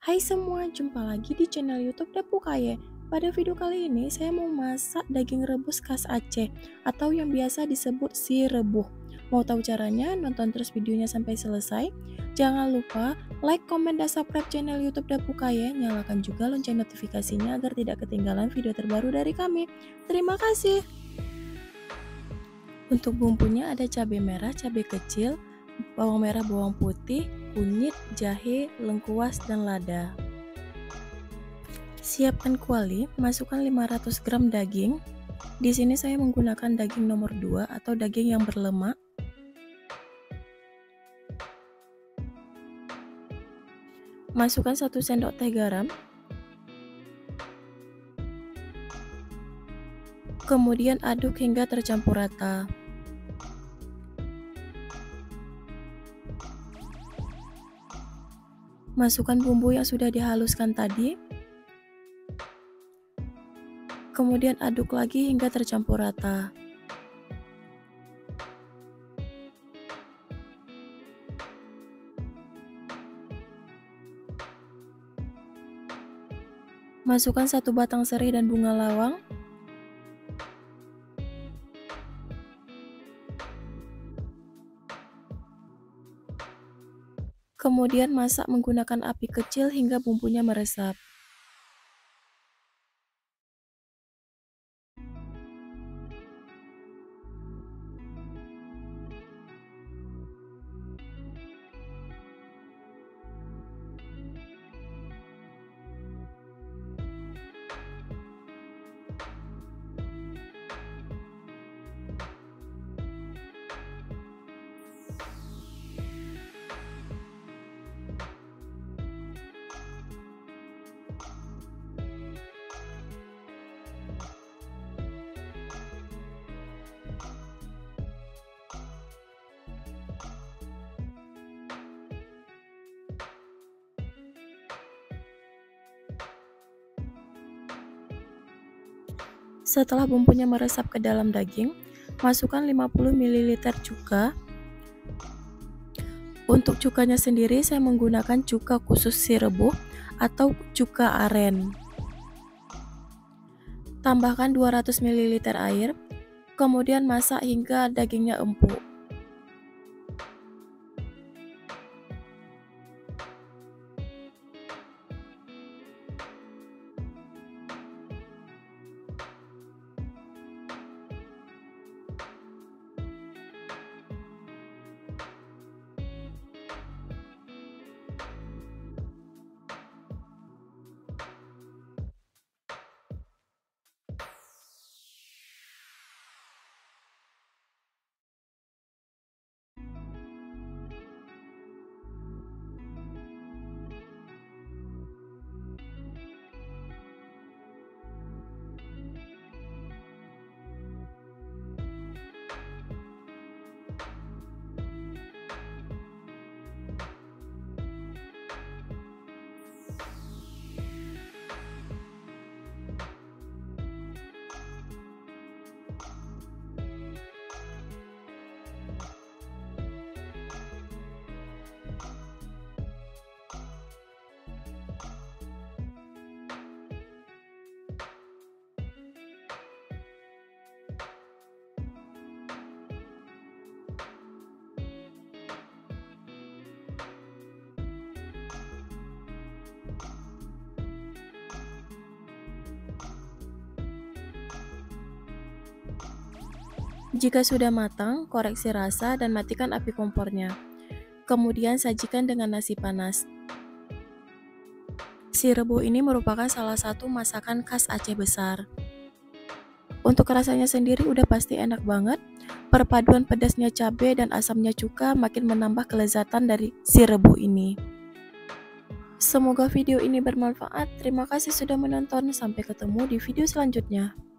Hai semua, jumpa lagi di channel YouTube Dapur Kaye. Pada video kali ini saya mau masak daging rebus khas Aceh atau yang biasa disebut si rebuh. Mau tahu caranya? Nonton terus videonya sampai selesai. Jangan lupa like, comment, dan subscribe channel YouTube Dapur Kaye. Nyalakan juga lonceng notifikasinya agar tidak ketinggalan video terbaru dari kami. Terima kasih. Untuk bumbunya ada cabai merah, cabai kecil, bawang merah, bawang putih, kunyit, jahe, lengkuas, dan lada. Siapkan kuali, masukkan 500 gram daging. Di sini saya menggunakan daging nomor 2 atau daging yang berlemak. Masukkan 1 sendok teh garam. Kemudian aduk hingga tercampur rata. Masukkan bumbu yang sudah dihaluskan tadi. Kemudian aduk lagi hingga tercampur rata. Masukkan 1 batang serai dan bunga lawang. Kemudian masak menggunakan api kecil hingga bumbunya meresap. Setelah bumbunya meresap ke dalam daging, masukkan 50 ml cuka. Untuk cukanya sendiri saya menggunakan cuka khusus si rebuh atau cuka aren. Tambahkan 200 ml air, kemudian masak hingga dagingnya empuk. Jika sudah matang, koreksi rasa dan matikan api kompornya. Kemudian sajikan dengan nasi panas. Si rebuh ini merupakan salah satu masakan khas Aceh besar. Untuk rasanya sendiri udah pasti enak banget. Perpaduan pedasnya cabai dan asamnya cuka makin menambah kelezatan dari si rebuh ini. Semoga video ini bermanfaat. Terima kasih sudah menonton. Sampai ketemu di video selanjutnya.